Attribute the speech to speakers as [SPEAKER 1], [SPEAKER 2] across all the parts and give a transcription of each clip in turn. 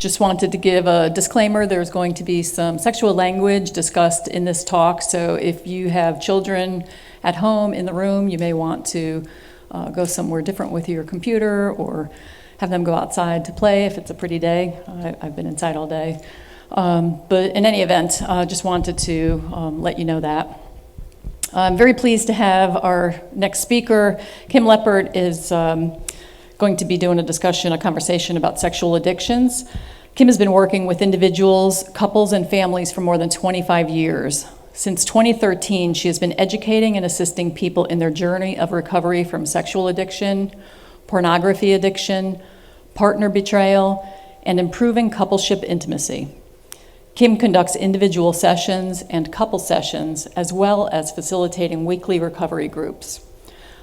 [SPEAKER 1] Just wanted to give a disclaimer. There's going to be some sexual language discussed in this talk, so if you have children at home in the room, you may want to go somewhere different with your computer or have them go outside to play if it's a pretty day. I've been inside all day. But in any event, just wanted to let you know that. I'm very pleased to have our next speaker. Kim Leppert is going to be doing a conversation about sexual addictions. Kim has been working with individuals, couples, and families for more than 25 years. Since 2013, she has been educating and assisting people in their journey of recovery from sexual addiction, pornography addiction, partner betrayal, and improving coupleship intimacy. Kim conducts individual sessions and couple sessions, as well as facilitating weekly recovery groups.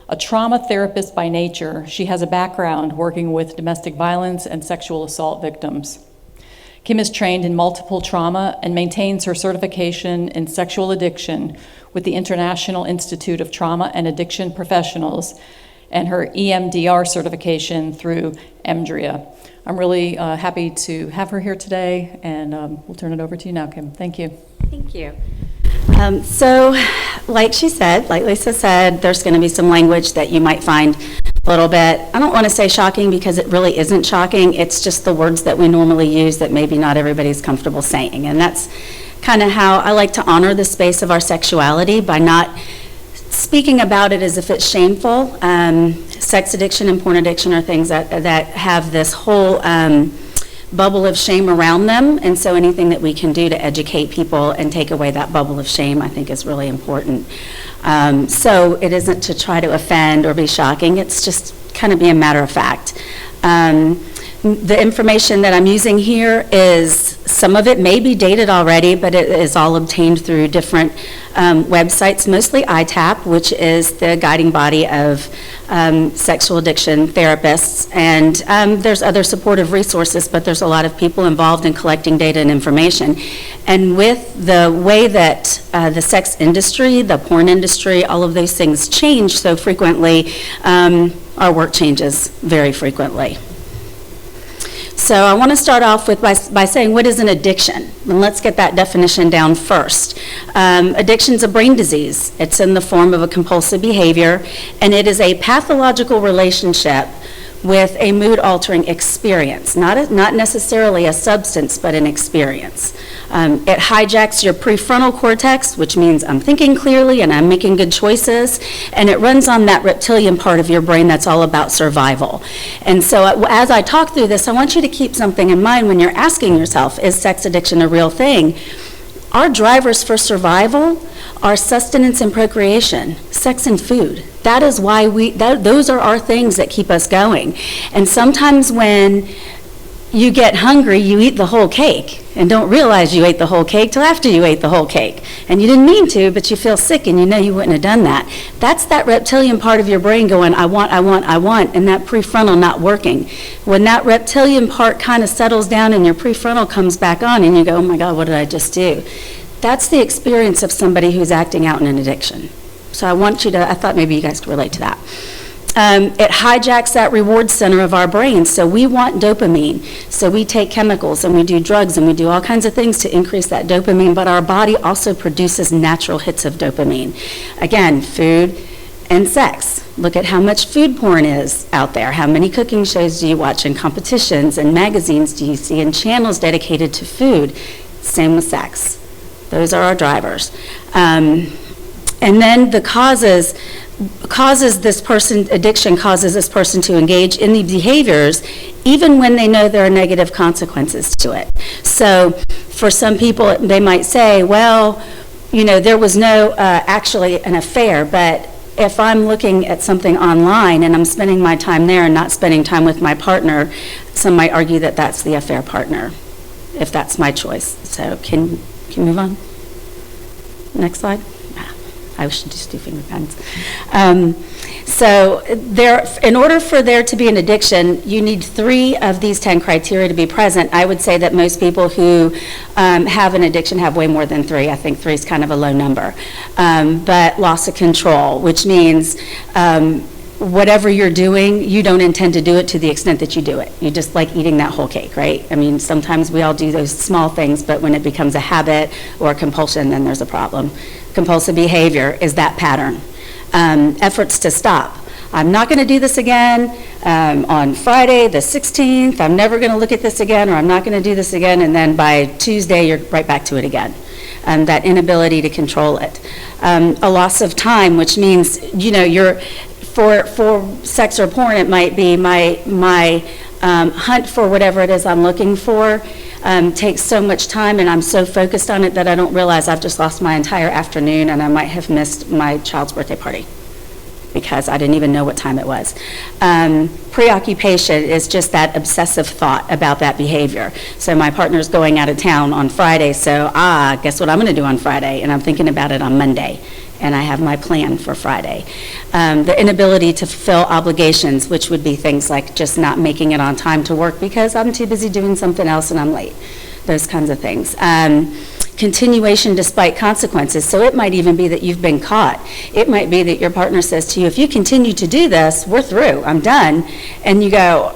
[SPEAKER 1] A trauma therapist by nature, she has a background working with domestic violence and sexual assault victims. Kim is trained in multiple trauma and maintains her certification in sexual addiction with the International Institute of Trauma and Addiction Professionals and her EMDR certification through EMDRIA. I'm really happy to have her here today, and we'll turn it over to you now, Kim. Thank you.
[SPEAKER 2] Thank you. So, like Lisa said, there's going to be some language that you might find a little bit, I don't want to say shocking because it really isn't shocking. It's just the words that we normally use that maybe not everybody's comfortable saying. And that's kind of how I like to honor the space of our sexuality by not speaking about it as if it's shameful. Sex addiction and porn addiction are things that have this whole bubble of shame around them, and so anything that we can do to educate people and take away that bubble of shame, I think, is really important. So it isn't to try to offend or be shocking, it's just kind of be a matter of fact. The information that I'm using here is, some of it may be dated already, but it is all obtained through different websites, mostly ITAP, which is the guiding body of sexual addiction therapists. And there's other supportive resources, but there's a lot of people involved in collecting data and information. And with the way that the sex industry, the porn industry, all of those things change so frequently, our work changes very frequently. So I want to start off with by saying, what is an addiction? And let's get that definition down first. Addiction is a brain disease. It's in the form of a compulsive behavior, and it is a pathological relationship with a mood-altering experience, not necessarily a substance, but an experience. It hijacks your prefrontal cortex, which means I'm thinking clearly and I'm making good choices, and it runs on that reptilian part of your brain that's all about survival. And so as I talk through this, I want you to keep something in mind when you're asking yourself, is sex addiction a real thing? Our drivers for survival are sustenance and procreation, sex and food. That is why those are our things that keep us going. And sometimes when you get hungry, you eat the whole cake and don't realize you ate the whole cake till after you ate the whole cake. And you didn't mean to, but you feel sick and you know you wouldn't have done that. That's that reptilian part of your brain going, I want, and that prefrontal not working. When that reptilian part kind of settles down and your prefrontal comes back on and you go, oh my God, what did I just do? That's the experience of somebody who's acting out in an addiction. So I thought maybe you guys could relate to that. It hijacks that reward center of our brain. So we want dopamine. So we take chemicals and we do drugs and we do all kinds of things to increase that dopamine, but our body also produces natural hits of dopamine. Again, food and sex. Look at how much food porn is out there. How many cooking shows do you watch, and competitions and magazines do you see, and channels dedicated to food? Same with sex. Those are our drivers. And then the addiction causes this person to engage in the behaviors even when they know there are negative consequences to it. So for some people, they might say, well, there was no actually an affair, but if I'm looking at something online and I'm spending my time there and not spending time with my partner, some might argue that that's the affair partner, if that's my choice. So can you move on? Next slide. I should just do finger guns. So in order for there to be an addiction, you need 3 of these 10 criteria to be present. I would say that most people who have an addiction have way more than 3. I think 3 is kind of a low number. But loss of control, which means whatever you're doing, you don't intend to do it to the extent that you do it. You just like eating that whole cake, right? I mean, sometimes we all do those small things, but when it becomes a habit or a compulsion, then there's a problem. Compulsive behavior is that pattern. Efforts to stop. I'm not going to do this again on Friday the 16th. I'm never going to look at this again, or I'm not going to do this again, and then by Tuesday, you're right back to it again. That inability to control it. A loss of time, which means, you're, for sex or porn, it might be my hunt for whatever it is I'm looking for takes so much time, and I'm so focused on it that I don't realize I've just lost my entire afternoon, and I might have missed my child's birthday party because I didn't even know what time it was. Preoccupation is just that obsessive thought about that behavior. So my partner's going out of town on Friday, so guess what I'm going to do on Friday? And I'm thinking about it on Monday, and I have my plan for Friday. The inability to fulfill obligations, which would be things like just not making it on time to work because I'm too busy doing something else and I'm late. Those kinds of things. Continuation despite consequences. So it might even be that you've been caught. It might be that your partner says to you, if you continue to do this, we're through, I'm done. And you go,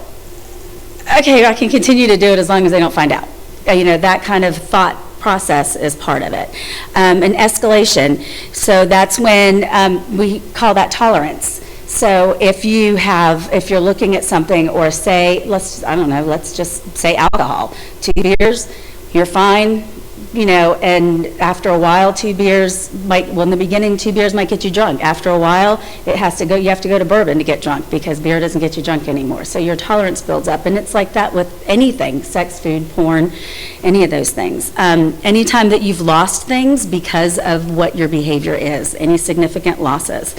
[SPEAKER 2] okay, I can continue to do it as long as they don't find out. That kind of thought process is part of it. An escalation. So that's when we call that tolerance. So if you're looking at something, or say, let's just say alcohol. 2 beers, you're fine. And after a while, 2 beers in the beginning, 2 beers might get you drunk. After a while, you have to go to bourbon to get drunk because beer doesn't get you drunk anymore. So your tolerance builds up, and it's like that with anything, sex, food, porn, any of those things. Anytime that you've lost things because of what your behavior is, any significant losses,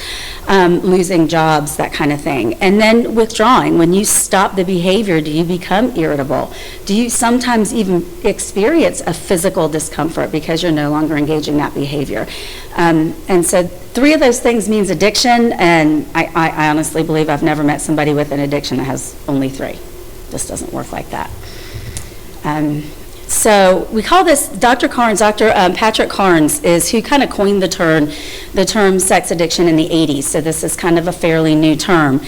[SPEAKER 2] losing jobs, that kind of thing. And then withdrawing, when you stop the behavior, do you become irritable? Do you sometimes even experience a physical discomfort because you're no longer engaging that behavior? And so 3 of those things means addiction, and I honestly believe I've never met somebody with an addiction that has only 3. This doesn't work like that. So we call this, Dr. Patrick Carnes is who kind of coined the term sex addiction in the 80s, so this is kind of a fairly new term.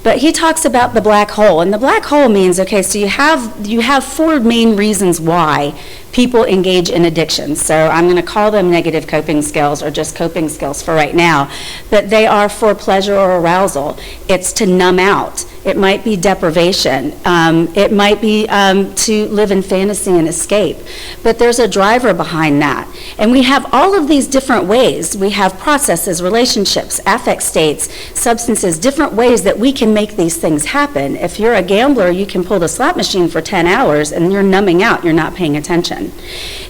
[SPEAKER 2] But he talks about the black hole, and the black hole means, okay, so you have 4 main reasons why people engage in addictions. So I'm going to call them negative coping skills or just coping skills for right now, but they are for pleasure or arousal. It's to numb out. It might be deprivation. It might be to live in fantasy and escape. But there's a driver behind that. And we have all of these different ways. We have processes, relationships, affect states, substances, different ways that we can make these things happen. If you're a gambler, you can pull the slot machine for 10 hours and you're numbing out, you're not paying attention.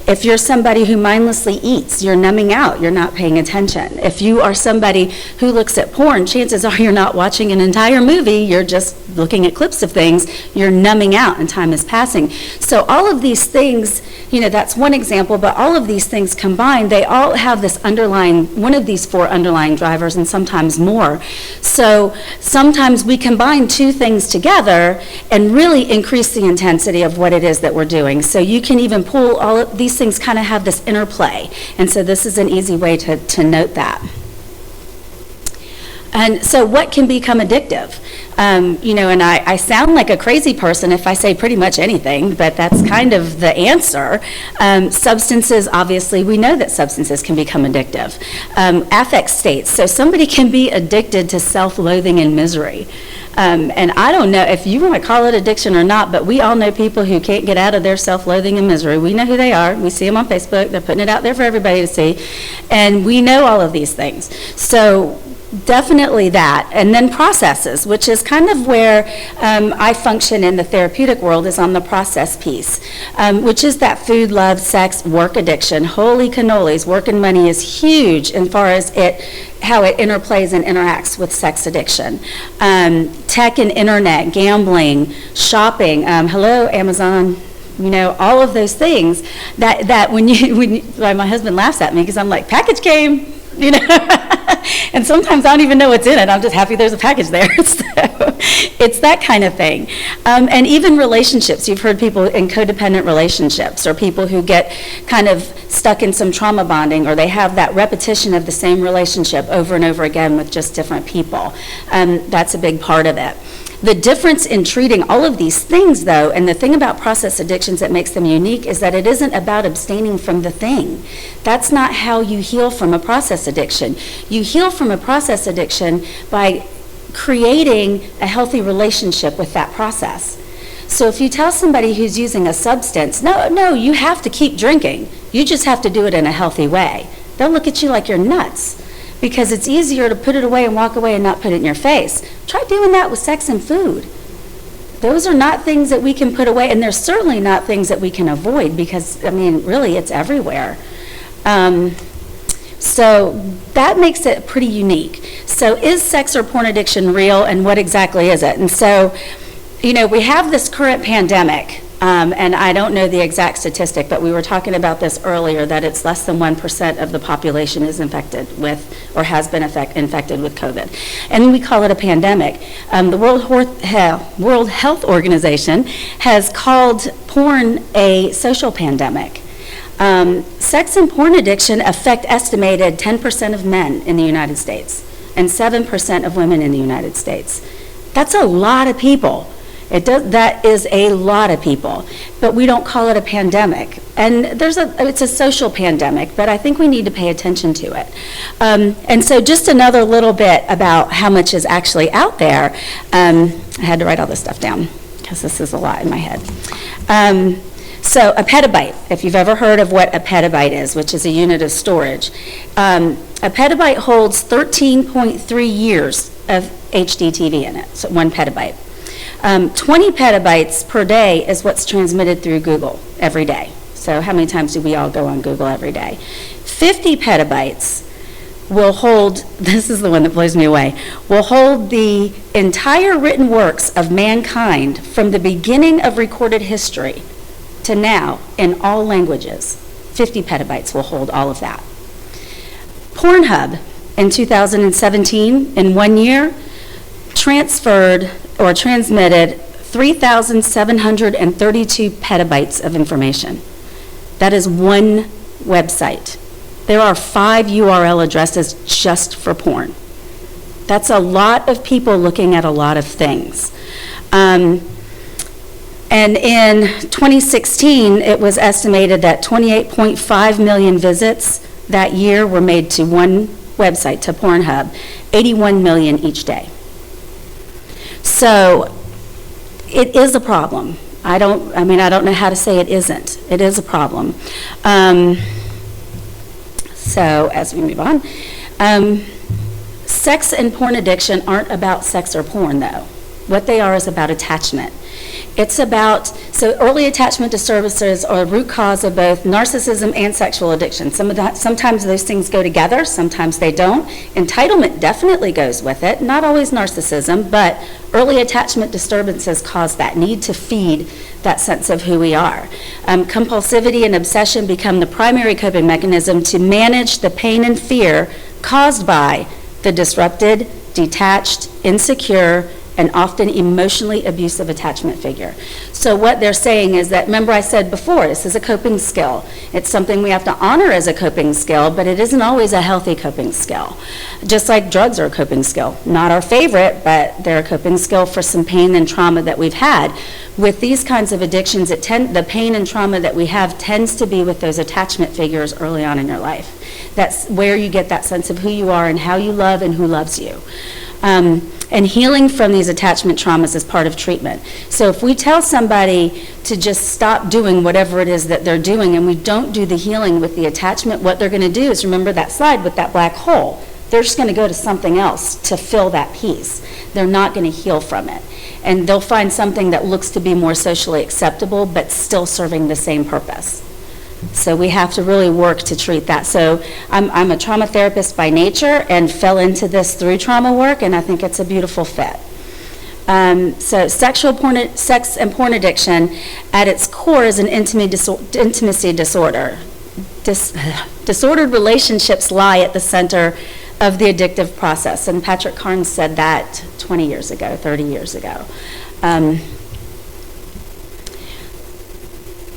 [SPEAKER 2] If you're somebody who mindlessly eats, you're numbing out, you're not paying attention. If you are somebody who looks at porn, chances are you're not watching an entire movie, you're just looking at clips of things, you're numbing out and time is passing. So all of these things, that's one example, but all of these things combined, they all have this one of these 4 underlying drivers and sometimes more. So sometimes we combine 2 things together and really increase the intensity of what it is that we're doing. So you can even pull all of these things kind of have this interplay. And so this is an easy way to note that. And so what can become addictive? And I sound like a crazy person if I say pretty much anything, but that's kind of the answer. Substances, obviously, we know that substances can become addictive. Affect states, so somebody can be addicted to self-loathing and misery. And I don't know if you want to call it addiction or not, but we all know people who can't get out of their self-loathing and misery. We know who they are. We see them on Facebook. They're putting it out there for everybody to see. And we know all of these things. So definitely that. And then processes, which is kind of where I function in the therapeutic world, is on the process piece, which is that food, love, sex, work addiction. Holy cannolis, work and money is huge as far as how it interplays and interacts with sex addiction. Tech and internet, gambling, shopping, hello, Amazon, all of those things that when my husband laughs at me because I'm like, package came, And sometimes I don't even know what's in it. I'm just happy there's a package there. So it's that kind of thing. And even relationships. You've heard people in codependent relationships, or people who get kind of stuck in some trauma bonding, or they have that repetition of the same relationship over and over again with just different people. That's a big part of it. The difference in treating all of these things, though, and the thing about process addictions that makes them unique, is that it isn't about abstaining from the thing. That's not how you heal from a process addiction. You heal from a process addiction by creating a healthy relationship with that process. So if you tell somebody who's using a substance, no, you have to keep drinking. You just have to do it in a healthy way. They'll look at you like you're nuts, because it's easier to put it away and walk away and not put it in your face. Try doing that with sex and food. Those are not things that we can put away, and they're certainly not things that we can avoid, because, I mean, really, it's everywhere. So that makes it pretty unique. So is sex or porn addiction real, and what exactly is it? And so, you know, we have this current pandemic, and I don't know the exact statistic, but we were talking about this earlier, that it's less than 1% of the population is infected with, or has been infected with COVID. And we call it a pandemic. The World Health Organization has called porn a social pandemic. Sex and porn addiction affect estimated 10% of men in the United States and 7% of women in the United States. That's a lot of people. That is a lot of people, but we don't call it a pandemic. And it's a social pandemic, but I think we need to pay attention to it. And so just another little bit about how much is actually out there. I had to write all this stuff down because this is a lot in my head. So a petabyte, if you've ever heard of what a petabyte is, which is a unit of storage, a petabyte holds 13.3 years of HD TV in it, so 1 petabyte. 20 petabytes per day is what's transmitted through Google every day. So how many times do we all go on Google every day? 50 petabytes will hold, this is the one that blows me away, will hold the entire written works of mankind from the beginning of recorded history to now in all languages. 50 petabytes will hold all of that. Pornhub in 2017, in 1 year, transferred or transmitted 3,732 petabytes of information. That is one website. There are 5 URL addresses just for porn. That's a lot of people looking at a lot of things. And in 2016, it was estimated that 28.5 million visits that year were made to one website, to Pornhub, 81 million each day. So it is a problem. I don't know how to say it isn't. It is a problem. So as we move on, sex and porn addiction aren't about sex or porn, though. What they are is about attachment. It's about, so early attachment disturbances are a root cause of both narcissism and sexual addiction. Sometimes those things go together, sometimes they don't. Entitlement definitely goes with it, not always narcissism, but early attachment disturbances cause that need to feed that sense of who we are. Compulsivity and obsession become the primary coping mechanism to manage the pain and fear caused by the disrupted, detached, insecure, and often emotionally abusive attachment figure. So what they're saying is that, remember I said before, this is a coping skill. It's something we have to honor as a coping skill, but it isn't always a healthy coping skill. Just like drugs are a coping skill. Not our favorite, but they're a coping skill for some pain and trauma that we've had. With these kinds of addictions, the pain and trauma that we have tends to be with those attachment figures early on in your life. That's where you get that sense of who you are and how you love and who loves you. And healing from these attachment traumas is part of treatment. So if we tell somebody to just stop doing whatever it is that they're doing, and we don't do the healing with the attachment, what they're going to do is, remember that slide with that black hole, they're just going to go to something else to fill that piece. They're not going to heal from it. And they'll find something that looks to be more socially acceptable, but still serving the same purpose. So we have to really work to treat that. So I'm a trauma therapist by nature and fell into this through trauma work, and I think it's a beautiful fit. So sex and porn addiction at its core is an intimacy disorder. Disordered relationships lie at the center of the addictive process. And Patrick Carnes said that 20 years ago, 30 years ago.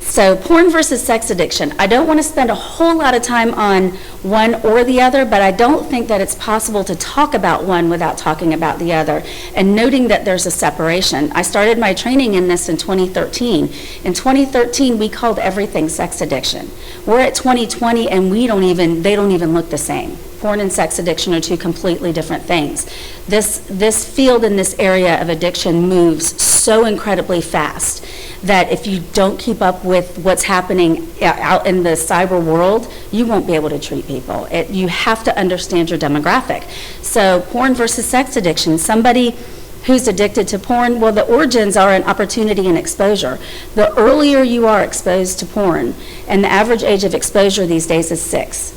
[SPEAKER 2] So porn versus sex addiction. I don't want to spend a whole lot of time on one or the other, but I don't think that it's possible to talk about one without talking about the other, and noting that there's a separation. I started my training in this in 2013. In 2013, we called everything sex addiction. We're at 2020, and they don't even look the same. Porn and sex addiction are two completely different things. This field in this area of addiction moves so incredibly fast that if you don't keep up with what's happening out in the cyber world, you won't be able to treat people. You have to understand your demographic. So porn versus sex addiction, somebody who's addicted to porn, well, the origins are an opportunity and exposure. The earlier you are exposed to porn, and the average age of exposure these days is 6.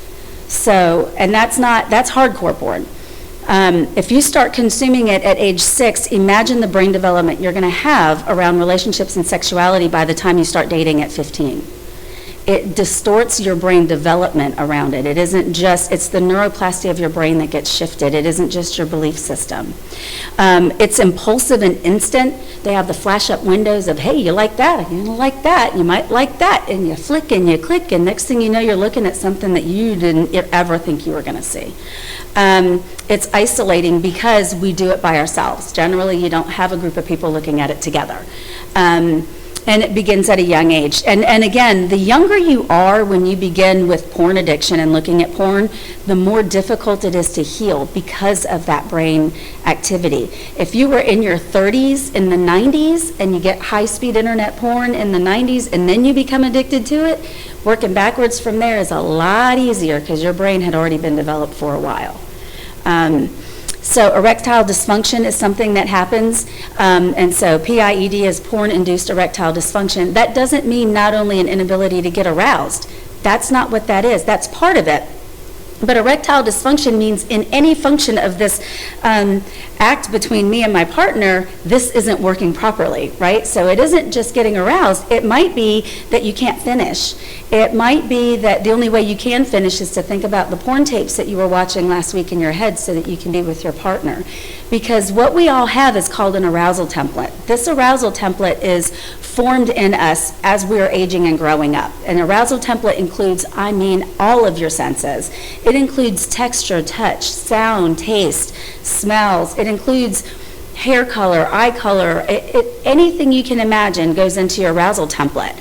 [SPEAKER 2] So, and that's hardcore porn. If you start consuming it at age 6, imagine the brain development you're going to have around relationships and sexuality by the time you start dating at 15. It distorts your brain development around it. It isn't just, it's the neuroplasty of your brain that gets shifted. It isn't just your belief system. It's impulsive and instant. They have the flash up windows of, hey, you like that, you don't like that, you might like that, and you flick and you click, and next thing you know, you're looking at something that you didn't ever think you were going to see. It's isolating because we do it by ourselves. Generally, you don't have a group of people looking at it together. And it begins at a young age. And again, the younger you are when you begin with porn addiction and looking at porn, the more difficult it is to heal because of that brain activity. If you were in your 30s, in the 90s, and you get high-speed internet porn in the 90s, and then you become addicted to it, working backwards from there is a lot easier because your brain had already been developed for a while. So erectile dysfunction is something that happens, and so PIED is porn-induced erectile dysfunction. That doesn't mean not only an inability to get aroused. That's not what that is. That's part of it. But erectile dysfunction means in any function of this act between me and my partner, this isn't working properly, right? So it isn't just getting aroused. It might be that you can't finish. It might be that the only way you can finish is to think about the porn tapes that you were watching last week in your head so that you can be with your partner. Because what we all have is called an arousal template. This arousal template is formed in us as we're aging and growing up. An arousal template includes, all of your senses. It includes texture, touch, sound, taste, smells. It includes hair color, eye color. Anything you can imagine goes into your arousal template.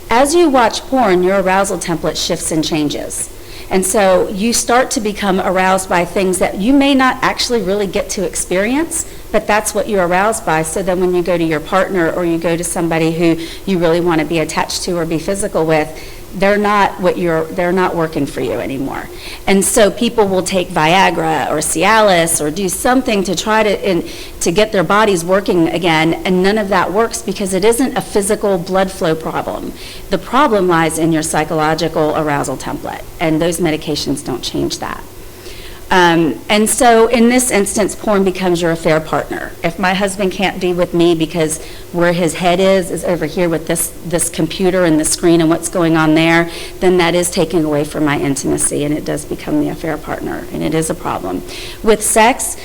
[SPEAKER 2] As you watch porn, your arousal template shifts and changes. And so you start to become aroused by things that you may not actually really get to experience, but that's what you're aroused by. So then when you go to your partner or you go to somebody who you really want to be attached to or be physical with, they're not working for you anymore. And so people will take Viagra or Cialis or do something to try to get their bodies working again, and none of that works because it isn't a physical blood flow problem. The problem lies in your psychological arousal template, and those medications don't change that. And so in this instance, porn becomes your affair partner. If my husband can't be with me because where his head is over here with this computer and the screen and what's going on there, then that is taking away from my intimacy, and it does become the affair partner, and it is a problem. With sex,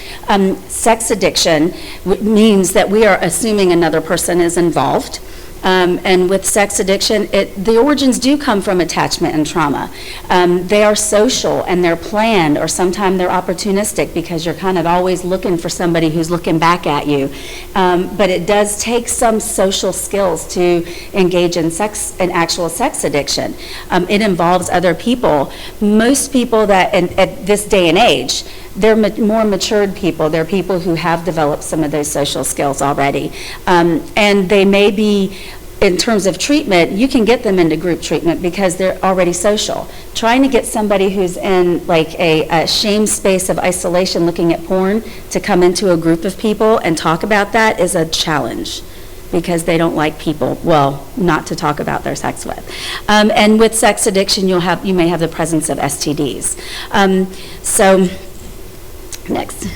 [SPEAKER 2] sex addiction means that we are assuming another person is involved. And with sex addiction, the origins do come from attachment and trauma. They are social and they're planned, or sometimes they're opportunistic because you're kind of always looking for somebody who's looking back at you. But it does take some social skills to engage in actual sex addiction. It involves other people. Most people that at this day and age, they're more matured people. They're people who have developed some of those social skills already. And they may be, in terms of treatment, you can get them into group treatment because they're already social. Trying to get somebody who's in like a shame space of isolation looking at porn to come into a group of people and talk about that is a challenge, because they don't like people, not to talk about their sex with. And with sex addiction, you may have the presence of STDs. Next.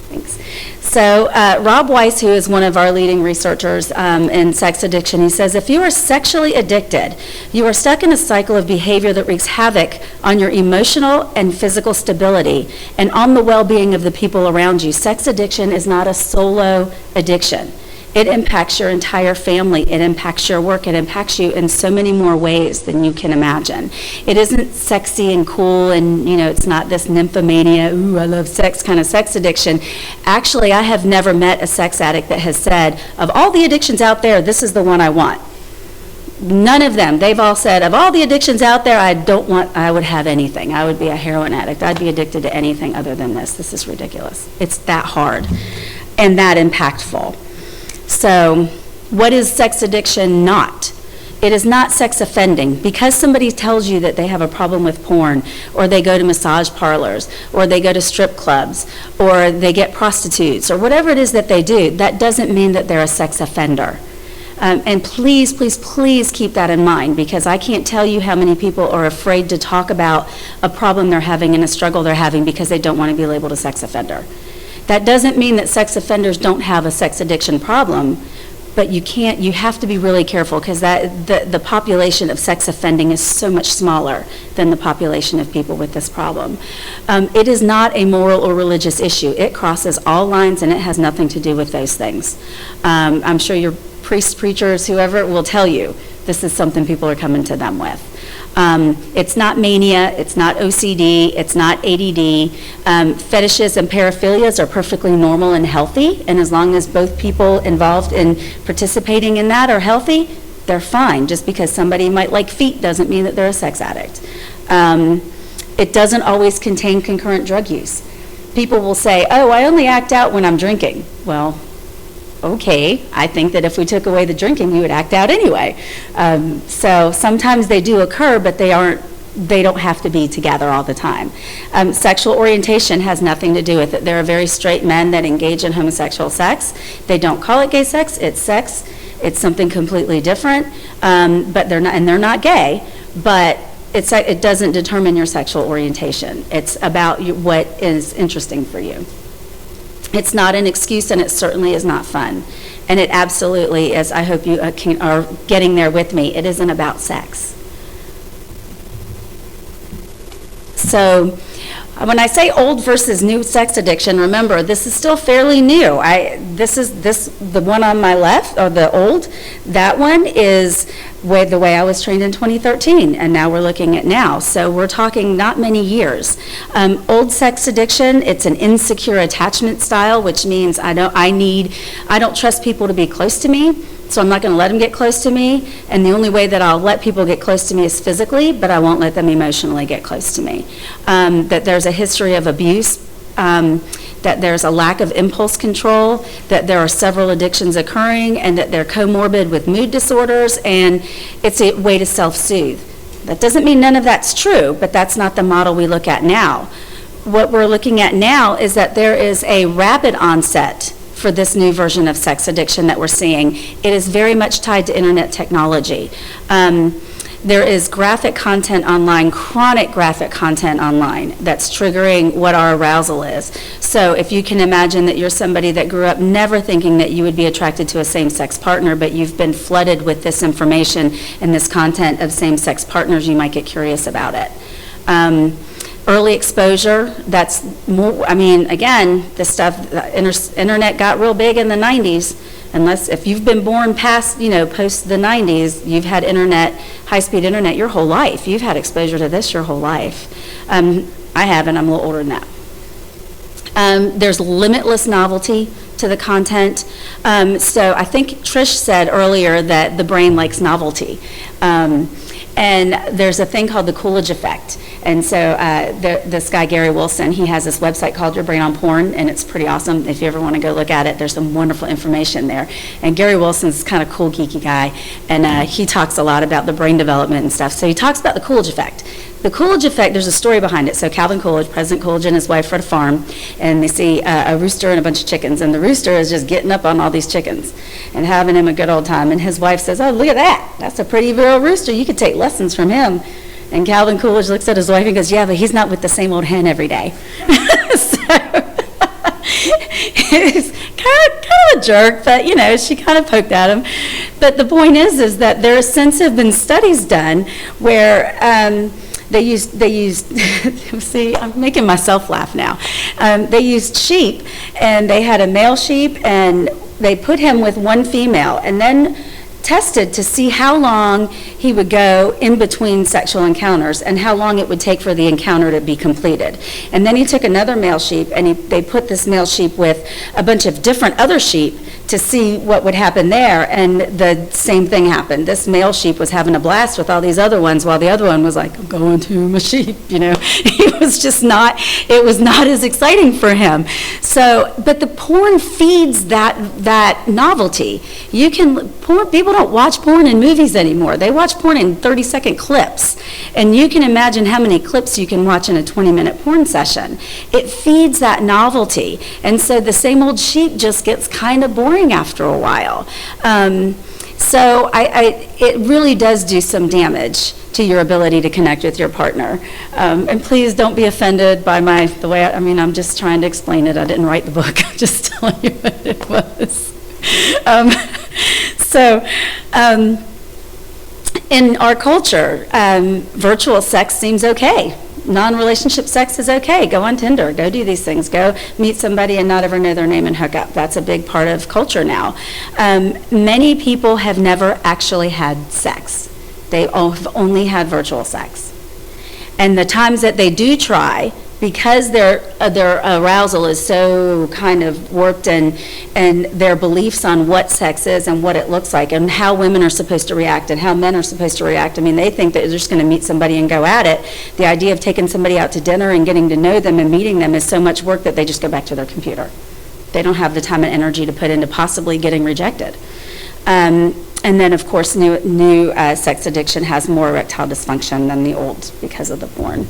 [SPEAKER 2] Thanks. So Rob Weiss, who is one of our leading researchers in sex addiction, he says, if you are sexually addicted, you are stuck in a cycle of behavior that wreaks havoc on your emotional and physical stability and on the well-being of the people around you. Sex addiction is not a solo addiction. It impacts your entire family. It impacts your work. It impacts you in so many more ways than you can imagine. It isn't sexy and cool and, it's not this nymphomania, ooh, I love sex kind of sex addiction. Actually, I have never met a sex addict that has said, of all the addictions out there, this is the one I want. None of them. They've all said, of all the addictions out there, I would have anything. I would be a heroin addict. I'd be addicted to anything other than this. This is ridiculous. It's that hard and that impactful. So, what is sex addiction not? It is not sex offending. Because somebody tells you that they have a problem with porn, or they go to massage parlors, or they go to strip clubs, or they get prostitutes, or whatever it is that they do, that doesn't mean that they're a sex offender. And please, please, please keep that in mind, because I can't tell you how many people are afraid to talk about a problem they're having and a struggle they're having because they don't want to be labeled a sex offender. That doesn't mean that sex offenders don't have a sex addiction problem, but you have to be really careful, because the population of sex offending is so much smaller than the population of people with this problem. It is not a moral or religious issue. It crosses all lines, and it has nothing to do with those things. I'm sure your priests, preachers, whoever will tell you this is something people are coming to them with. It's not mania, it's not OCD, it's not ADD. Fetishes and paraphilias are perfectly normal and healthy, and as long as both people involved in participating in that are healthy, they're fine. Just because somebody might like feet doesn't mean that they're a sex addict. It doesn't always contain concurrent drug use. People will say, oh, I only act out when I'm drinking. Well, okay, I think that if we took away the drinking, we would act out anyway. So sometimes they do occur, but they don't have to be together all the time. Sexual orientation has nothing to do with it. There are very straight men that engage in homosexual sex. They don't call it gay sex. It's sex. It's something completely different, but they're not gay, but it doesn't determine your sexual orientation. It's about what is interesting for you. It's not an excuse, and it certainly is not fun. And it absolutely is, I hope you are getting there with me, it isn't about sex. So when I say old versus new sex addiction, remember, this is still fairly new. The one on my left, or the old, that one is the way I was trained in 2013, and now we're looking at now. So we're talking not many years. Old sex addiction, it's an insecure attachment style, which means I don't trust people to be close to me, so I'm not going to let them get close to me, and the only way that I'll let people get close to me is physically, but I won't let them emotionally get close to me. That there's a history of abuse, that there's a lack of impulse control, that there are several addictions occurring, and that they're comorbid with mood disorders, and it's a way to self-soothe. That doesn't mean none of that's true, but that's not the model we look at now. What we're looking at now is that there is a rapid onset for this new version of sex addiction that we're seeing. It is very much tied to internet technology. There is graphic content online, chronic graphic content online, that's triggering what our arousal is. So if you can imagine that you're somebody that grew up never thinking that you would be attracted to a same-sex partner, but you've been flooded with this information and this content of same-sex partners, you might get curious about it. Early exposure, that's more, again, this stuff, the internet got real big in the 90s. If you've been born past, post the 90s, you've had internet, high-speed internet your whole life. You've had exposure to this your whole life. I haven't, I'm a little older than that. There's limitless novelty to the content. So I think Trish said earlier that the brain likes novelty. And there's a thing called the Coolidge effect. And so this guy, Gary Wilson, he has this website called Your Brain on Porn, and it's pretty awesome. If you ever want to go look at it, there's some wonderful information there. And Gary Wilson's kind of cool, geeky guy, and he talks a lot about the brain development and stuff. So he talks about the Coolidge effect. The Coolidge effect, there's a story behind it. So Calvin Coolidge, President Coolidge, and his wife are at a farm, and they see a rooster and a bunch of chickens, and the rooster is just getting up on all these chickens and having him a good old time. And his wife says, oh, look at that. That's a pretty virile rooster. You could take lessons from him. And Calvin Coolidge looks at his wife and goes, yeah, but he's not with the same old hen every day. He's kind of a jerk, but, she kind of poked at him. But the point is that there since have been studies done where they used, see, I'm making myself laugh now. They used sheep, and they had a male sheep, and they put him with one female, and then tested to see how long he would go in between sexual encounters and how long it would take for the encounter to be completed. And then he took another male sheep, and they put this male sheep with a bunch of different other sheep to see what would happen there, and the same thing happened. This male sheep was having a blast with all these other ones, while the other one was like, I'm going to my sheep, It was just it was not as exciting for him. So, but the porn feeds that novelty. People don't watch porn in movies anymore. They watch porn in 30-second clips. And you can imagine how many clips you can watch in a 20-minute porn session. It feeds that novelty. And so the same old sheep just gets kind of boring after a while. So it really does do some damage to your ability to connect with your partner. And please don't be offended by the way I'm just trying to explain it. I didn't write the book. I'm just telling you what it was. In our culture, virtual sex seems okay. Non-relationship sex is okay. Go on Tinder. Go do these things. Go meet somebody and not ever know their name and hook up. That's a big part of culture now. Many people have never actually had sex. They have only had virtual sex. And the times that they do try, because their arousal is so kind of warped, and their beliefs on what sex is and what it looks like and how women are supposed to react and how men are supposed to react. They think that they're just going to meet somebody and go at it. The idea of taking somebody out to dinner and getting to know them and meeting them is so much work that they just go back to their computer. They don't have the time and energy to put into possibly getting rejected. And then, of course, new sex addiction has more erectile dysfunction than the old because of the porn.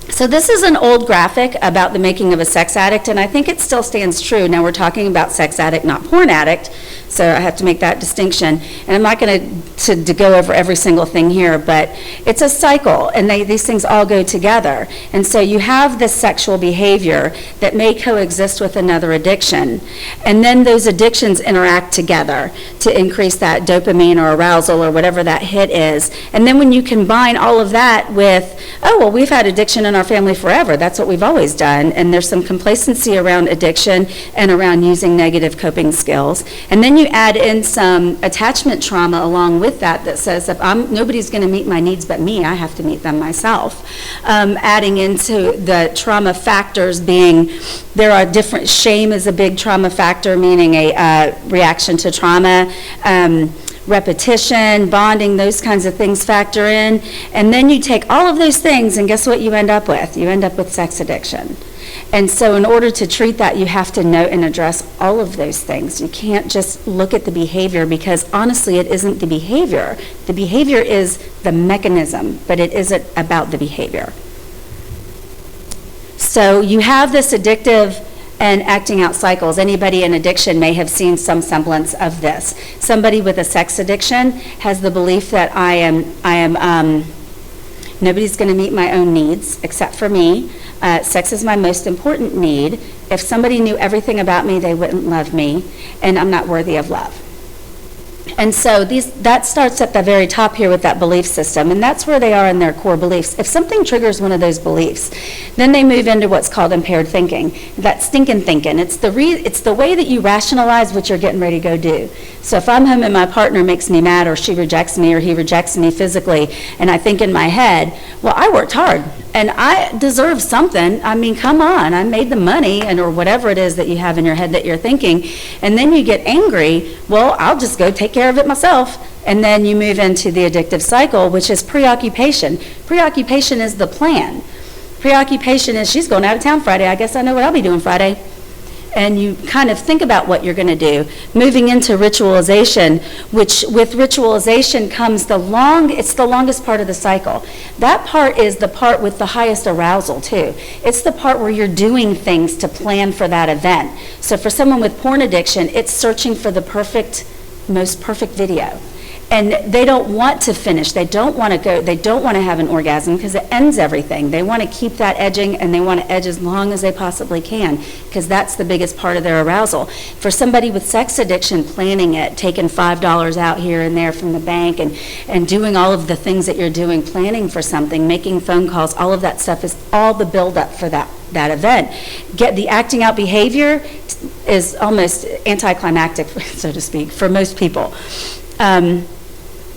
[SPEAKER 2] So this is an old graphic about the making of a sex addict, and I think it still stands true. Now we're talking about sex addict, not porn addict, so I have to make that distinction. And I'm not going to go over every single thing here, but it's a cycle, and these things all go together. And so you have this sexual behavior that may coexist with another addiction, and then those addictions interact together to increase that dopamine or arousal or whatever that hit is. And then when you combine all of that with, oh, well, we've had addiction in our family forever. That's what we've always done. And there's some complacency around addiction and around using negative coping skills. And then you add in some attachment trauma along with that says, if nobody's going to meet my needs but me, I have to meet them myself. Adding into the trauma factors being, there are different, shame is a big trauma factor, meaning a reaction to trauma. Repetition, bonding, those kinds of things factor in. And then you take all of those things, and guess what you end up with? You end up with sex addiction. And so in order to treat that, you have to note and address all of those things. You can't just look at the behavior, because honestly, it isn't the behavior. The behavior is the mechanism, but it isn't about the behavior. So you have this addictive and acting out cycles. Anybody in addiction may have seen some semblance of this. Somebody with a sex addiction has the belief that I am nobody's going to meet my own needs except for me. Sex is my most important need. If somebody knew everything about me, they wouldn't love me, and I'm not worthy of love. And so that starts at the very top here with that belief system, and that's where they are in their core beliefs. If something triggers one of those beliefs, then they move into what's called impaired thinking. That stinking thinking. It's the way that you rationalize what you're getting ready to go do. So if I'm home and my partner makes me mad, or she rejects me, or he rejects me physically, and I think in my head, well, I worked hard, and I deserve something. I mean, come on, I made the money, or whatever it is that you have in your head that you're thinking, and then you get angry, well, I'll just go take care of it myself. And then you move into the addictive cycle, which is preoccupation. Preoccupation is the plan. Preoccupation is, she's going out of town Friday, I guess I know what I'll be doing Friday. And you kind of think about what you're going to do. Moving into ritualization, which with ritualization comes it's the longest part of the cycle. That part is the part with the highest arousal too. It's the part where you're doing things to plan for that event. So for someone with porn addiction, it's searching for the most perfect video. And they don't want to finish. They don't want to go, they don't want to have an orgasm because it ends everything. They want to keep that edging, and they want to edge as long as they possibly can because that's the biggest part of their arousal. For somebody with sex addiction, planning it, taking $5 out here and there from the bank and doing all of the things that you're doing, planning for something, making phone calls, all of that stuff is all the buildup for that event. Get the acting out behavior is almost anticlimactic, so to speak, for most people.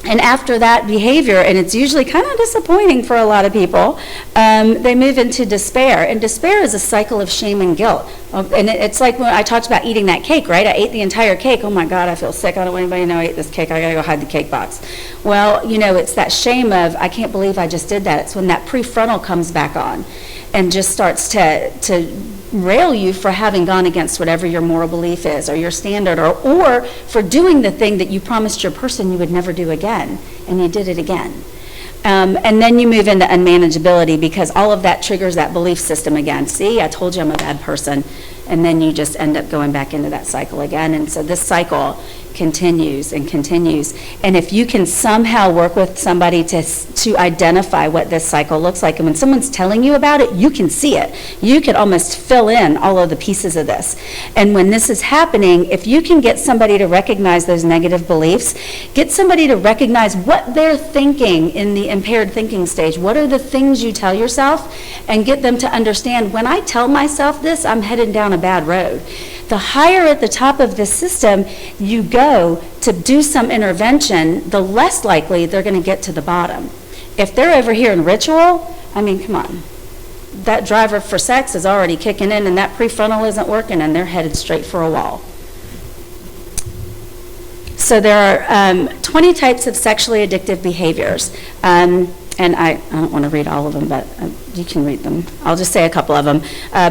[SPEAKER 2] And after that behavior, and it's usually kind of disappointing for a lot of people, they move into despair. And despair is a cycle of shame and guilt. And it's like when I talked about eating that cake, right? I ate the entire cake. Oh my God, I feel sick. I don't want anybody to know I ate this cake. I got to go hide the cake box. Well, it's that shame of, I can't believe I just did that. It's when that prefrontal comes back on and just starts to rail you for having gone against whatever your moral belief is or your standard or for doing the thing that you promised your person you would never do again, and you did it again. And then you move into unmanageability because all of that triggers that belief system again. See, I told you I'm a bad person. And then you just end up going back into that cycle again. And so this cycle continues and continues. And if you can somehow work with somebody to identify what this cycle looks like, and when someone's telling you about it, you can see it. You can almost fill in all of the pieces of this. And when this is happening, if you can get somebody to recognize those negative beliefs, get somebody to recognize what they're thinking in the impaired thinking stage, what are the things you tell yourself, and get them to understand, when I tell myself this, I'm headed down a bad road. The higher at the top of this system you go to do some intervention, the less likely they're going to get to the bottom. If they're over here in ritual, I mean, come on. That driver for sex is already kicking in and that prefrontal isn't working and they're headed straight for a wall. So there are 20 types of sexually addictive behaviors. And I don't want to read all of them, but you can read them. I'll just say a couple of them.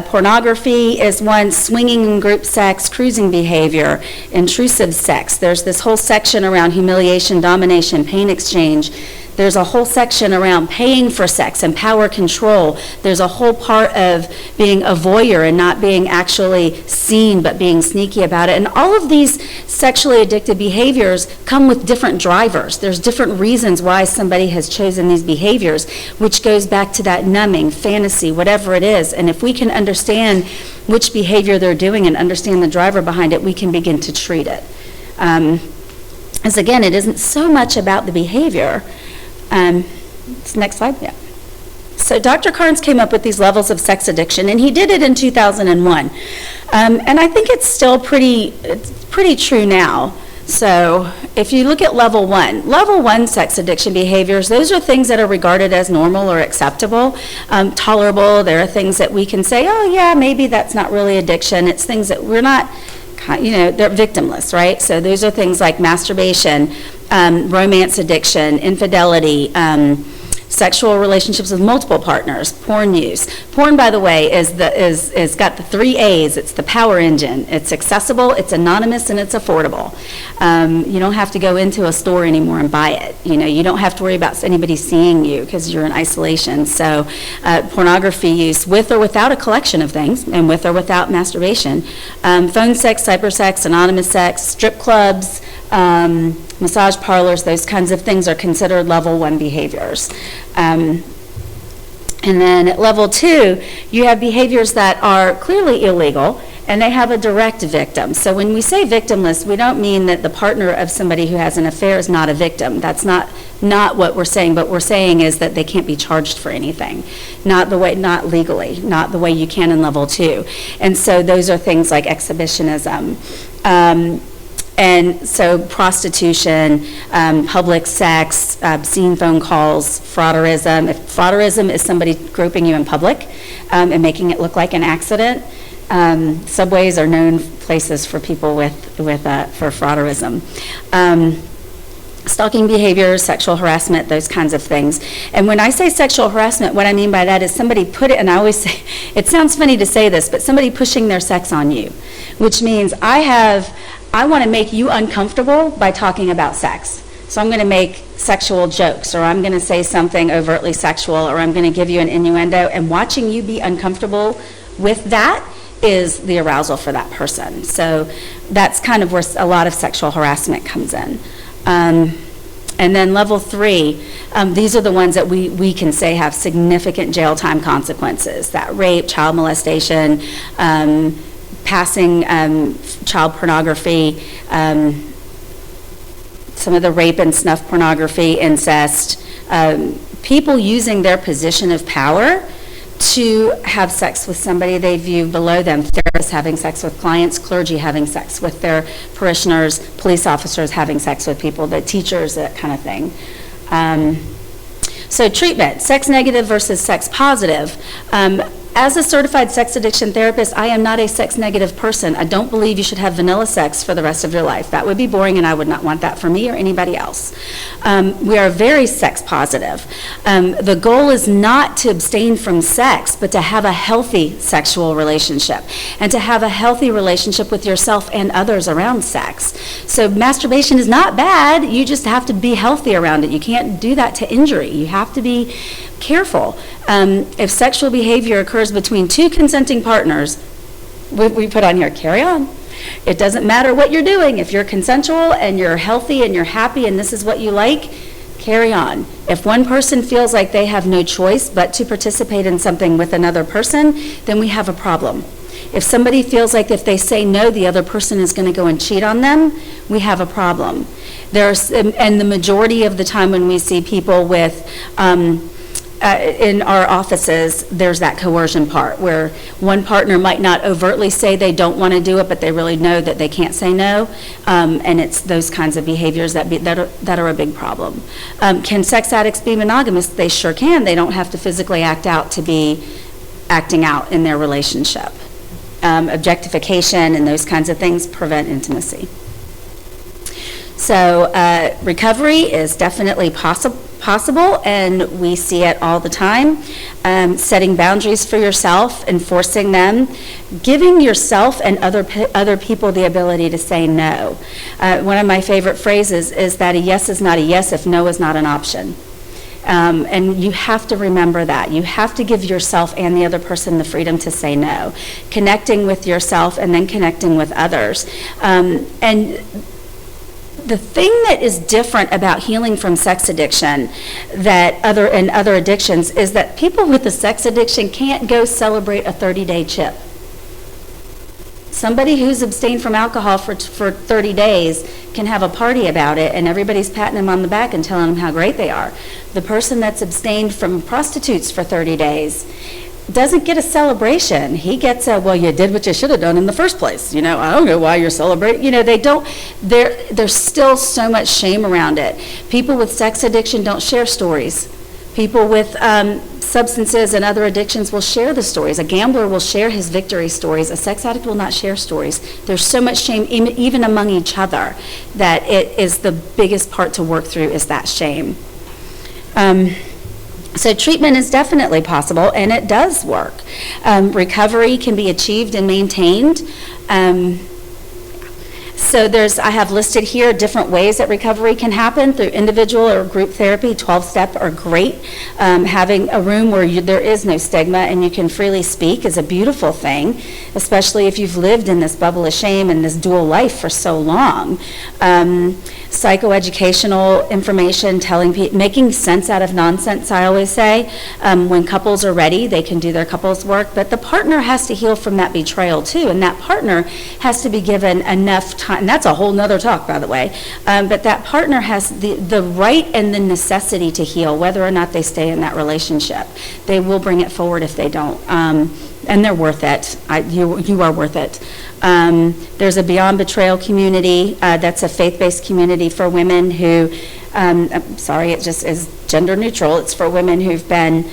[SPEAKER 2] Pornography is one, swinging in group sex, cruising behavior, intrusive sex. There's this whole section around humiliation, domination, pain exchange. There's a whole section around paying for sex and power control. There's a whole part of being a voyeur and not being actually seen but being sneaky about it. And all of these sexually addictive behaviors come with different drivers. There's different reasons why somebody has chosen these behaviors, which goes back to that numbing, fantasy, whatever it is. And if we can understand which behavior they're doing and understand the driver behind it, we can begin to treat it. As again, it isn't so much about the behavior. Next slide, yeah. So Dr. Carnes came up with these levels of sex addiction, and he did it in 2001. And I think it's still pretty true now. So if you look at level one sex addiction behaviors, those are things that are regarded as normal or acceptable, tolerable. There are things that we can say, oh yeah, maybe that's not really addiction. It's things that we're not, they're victimless, right? So those are things like masturbation, romance addiction, infidelity, sexual relationships with multiple partners, porn use. Porn, by the way, is got the 3 A's. It's the power engine. It's accessible, it's anonymous, and it's affordable. You don't have to go into a store anymore and buy it. You don't have to worry about anybody seeing you because you're in isolation. So pornography use with or without a collection of things, and with or without masturbation. Phone sex, cybersex, anonymous sex, strip clubs, massage parlors, those kinds of things are considered level 1 behaviors. And then at level 2, you have behaviors that are clearly illegal, and they have a direct victim. So when we say victimless, we don't mean that the partner of somebody who has an affair is not a victim. That's not what we're saying. What we're saying is that they can't be charged for anything, not legally, not the way you can in level 2. And so those are things like exhibitionism. And so prostitution, public sex, obscene phone calls, frauderism. If frauderism is somebody groping you in public and making it look like an accident, subways are known places for people for frauderism. Stalking behavior, sexual harassment, those kinds of things. And when I say sexual harassment, what I mean by that is somebody and I always say, it sounds funny to say this, but somebody pushing their sex on you, which means I want to make you uncomfortable by talking about sex. So I'm going to make sexual jokes, or I'm going to say something overtly sexual, or I'm going to give you an innuendo, and watching you be uncomfortable with that is the arousal for that person. So that's kind of where a lot of sexual harassment comes in. And then level 3, these are the ones that we can say have significant jail time consequences, that rape, child molestation, passing child pornography, some of the rape and snuff pornography, incest, people using their position of power to have sex with somebody they view below them, therapists having sex with clients, clergy having sex with their parishioners, police officers having sex with people, the teachers, that kind of thing. So treatment, sex negative versus sex positive. As a certified sex addiction therapist, I am not a sex negative person. I don't believe you should have vanilla sex for the rest of your life. That would be boring, and I would not want that for me or anybody else. We are very sex positive. The goal is not to abstain from sex, but to have a healthy sexual relationship and to have a healthy relationship with yourself and others around sex. So masturbation is not bad. You just have to be healthy around it. You can't do that to injury. You have to be careful. If sexual behavior occurs between 2 consenting partners, we put on here, carry on. It doesn't matter what you're doing. If you're consensual and you're healthy and you're happy and this is what you like, carry on. If one person feels like they have no choice but to participate in something with another person, then we have a problem. If somebody feels like if they say no, the other person is going to go and cheat on them, we have a problem. And the majority of the time when we see people with in our offices, there's that coercion part where one partner might not overtly say they don't want to do it, but they really know that they can't say no, and it's those kinds of behaviors that are a big problem. Can sex addicts be monogamous? They sure can. They don't have to physically act out to be acting out in their relationship. Objectification and those kinds of things prevent intimacy. So recovery is definitely possible, and we see it all the time. Setting boundaries for yourself, enforcing them, giving yourself and other people the ability to say no. One of my favorite phrases is that a yes is not a yes if no is not an option. And you have to remember that. You have to give yourself and the other person the freedom to say no. Connecting with yourself and then connecting with others. And the thing that is different about healing from sex addiction and other addictions is that people with a sex addiction can't go celebrate a 30-day chip. Somebody who's abstained from alcohol for 30 days can have a party about it, and everybody's patting them on the back and telling them how great they are. The person that's abstained from prostitutes for 30 days doesn't get a celebration. He gets a, well, you did what you should have done in the first place. I don't know why you're celebrating. They don't, there's still so much shame around it. People with sex addiction don't share stories. People with substances and other addictions will share the stories. A gambler will share his victory stories. A sex addict will not share stories. There's so much shame even among each other that it is the biggest part to work through is that shame. So treatment is definitely possible, and it does work. Recovery can be achieved and maintained. So I have listed here different ways that recovery can happen through individual or group therapy. 12-step are great. Having a room where there is no stigma and you can freely speak is a beautiful thing, especially if you've lived in this bubble of shame and this dual life for so long. Psychoeducational information, making sense out of nonsense, I always say. When couples are ready, they can do their couples work, but the partner has to heal from that betrayal too, and that partner has to be given enough time, and that's a whole nother talk, by the way, but that partner has the right and the necessity to heal, whether or not they stay in that relationship. They will bring it forward if they don't. And they're worth it. You are worth it. There's a Beyond Betrayal community that's a faith-based community for women who, I'm sorry, it just is gender neutral. It's for women who've been,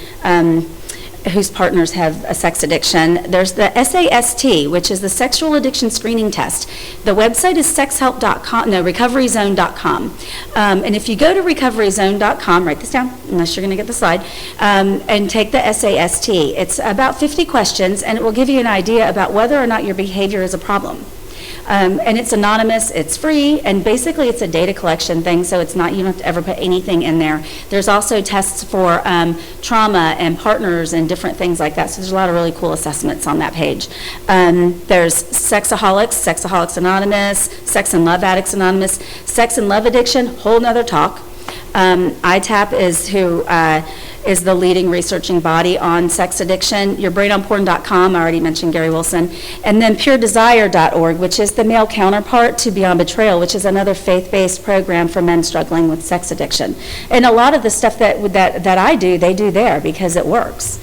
[SPEAKER 2] whose partners have a sex addiction. There's the SAST, which is the Sexual Addiction Screening Test. The website is recoveryzone.com. And if you go to recoveryzone.com, write this down, unless you're going to get the slide, and take the SAST. It's about 50 questions, and it will give you an idea about whether or not your behavior is a problem. And it's anonymous, it's free, and basically it's a data collection thing, so it's not, you don't have to ever put anything in there. There's also tests for trauma and partners and different things like that, so there's a lot of really cool assessments on that page. There's Sexaholics Anonymous, Sex and Love Addicts Anonymous, Sex and Love Addiction, whole nother talk. ITAP is the leading researching body on sex addiction. YourBrainOnPorn.com, I already mentioned Gary Wilson. And then PureDesire.org, which is the male counterpart to Beyond Betrayal, which is another faith-based program for men struggling with sex addiction. And a lot of the stuff that I do, they do there because it works.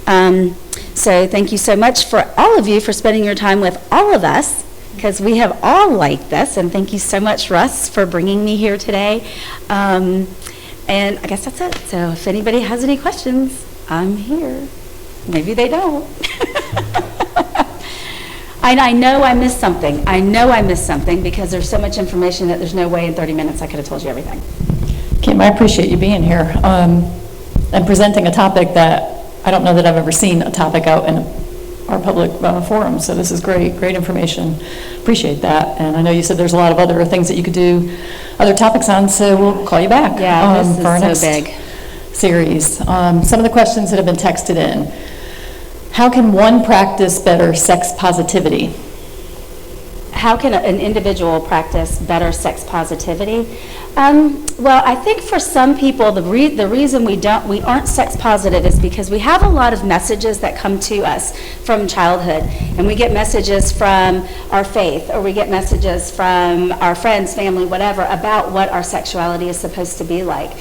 [SPEAKER 2] So thank you so much for all of you for spending your time with all of us, because we have all liked this. And thank you so much, Russ, for bringing me here today. And I guess that's it. So if anybody has any questions, I'm here. Maybe they don't. I know I missed something. I know I missed something because there's so much information that there's no way in 30 minutes I could have told you everything.
[SPEAKER 1] Kim, I appreciate you being here and presenting a topic that I don't know that I've ever seen a topic out in our public forum. So this is great information. Appreciate that. And I know you said there's a lot of other things that you could do, other topics on, so we'll call you back
[SPEAKER 2] this
[SPEAKER 1] for our
[SPEAKER 2] is
[SPEAKER 1] next
[SPEAKER 2] so big
[SPEAKER 1] series. Some of the questions that have been texted in. How can one practice better sex positivity?
[SPEAKER 2] How can an individual practice better sex positivity? Well, I think for some people, the reason we aren't sex positive is because we have a lot of messages that come to us from childhood, and we get messages from our faith, or we get messages from our friends, family, whatever, about what our sexuality is supposed to be like.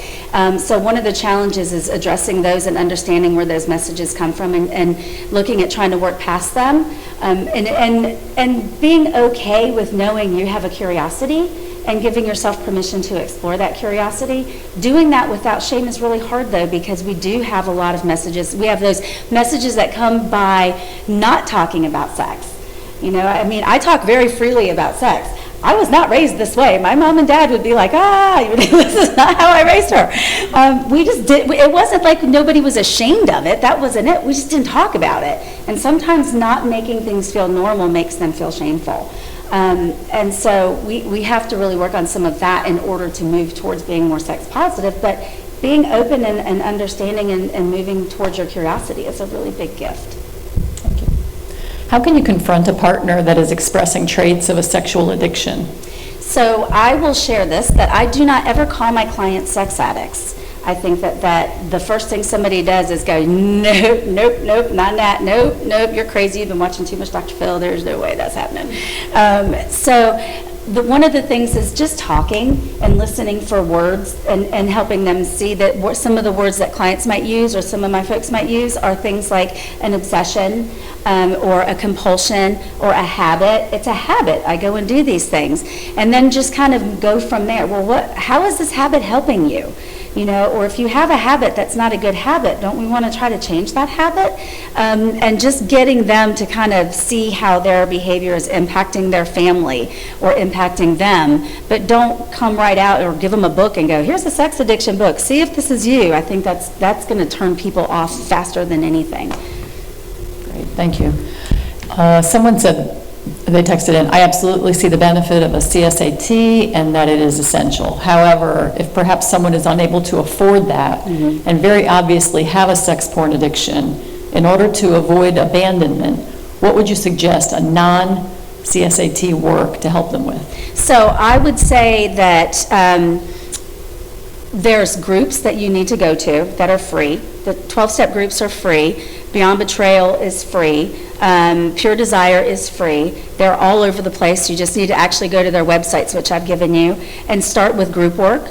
[SPEAKER 2] So one of the challenges is addressing those and understanding where those messages come from, and looking at trying to work past them, and being okay with knowing you have a curiosity and giving yourself permission to explore that curiosity. Doing that without shame is really hard, though, because we do have a lot of messages. We have those messages that come by not talking about sex. You know, I mean, I talk very freely about sex. I was not raised this way. My mom and dad would be like, this is not how I raised her. We just did. It wasn't like nobody was ashamed of it. That wasn't it. We just didn't talk about it. And sometimes not making things feel normal makes them feel shameful. And so we have to really work on some of that in order to move towards being more sex positive. But being open and understanding and moving towards your curiosity is a really big gift.
[SPEAKER 1] Thank you. How can you confront a partner that is expressing traits of a sexual addiction?
[SPEAKER 2] So I will share this, that I do not ever call my clients sex addicts. I think that the first thing somebody does is go, nope, not that, nope, you're crazy, you've been watching too much Dr. Phil, there's no way that's happening. One of the things is just talking and listening for words and helping them see that some of the words that clients might use or some of my folks might use are things like an obsession or a compulsion or a habit. It's a habit. I go and do these things. And then just kind of go from there. Well, how is this habit helping you? You know, or if you have a habit that's not a good habit, don't we want to try to change that habit? And just getting them to kind of see how their behavior is impacting their family or impacting them, but don't come right out or give them a book and go, here's a sex addiction book, see if this is you. I think that's going to turn people off faster than anything.
[SPEAKER 1] Great, thank you. Someone said, they texted in, I absolutely see the benefit of a CSAT and that it is essential. However, if perhaps someone is unable to afford that and very obviously have a sex porn addiction, in order to avoid abandonment, what would you suggest a non-CSAT work to help them with?
[SPEAKER 2] So I would say that there's groups that you need to go to that are free. The 12-step groups are free. Beyond Betrayal is free. Pure Desire is free. They're all over the place. You just need to actually go to their websites, which I've given you, and start with group work.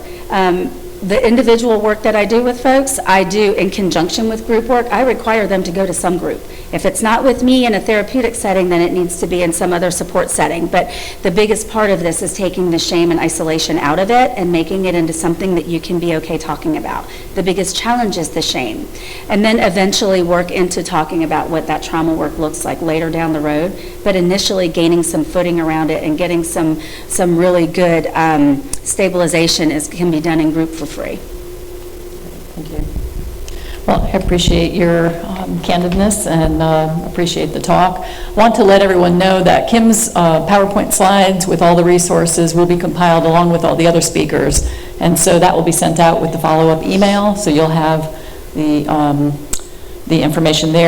[SPEAKER 2] The individual work that I do with folks, I do in conjunction with group work. I require them to go to some group. If it's not with me in a therapeutic setting, then it needs to be in some other support setting. But the biggest part of this is taking the shame and isolation out of it and making it into something that you can be okay talking about. The biggest challenge is the shame. And then eventually work into talking about what that trauma work looks like later down the road. But initially gaining some footing around it and getting some really good stabilization can be done in group for free.
[SPEAKER 1] Thank you. Well, I appreciate your candidness and appreciate the talk. I want to let everyone know that Kim's PowerPoint slides with all the resources will be compiled along with all the other speakers, and so that will be sent out with the follow-up email, so you'll have the information there.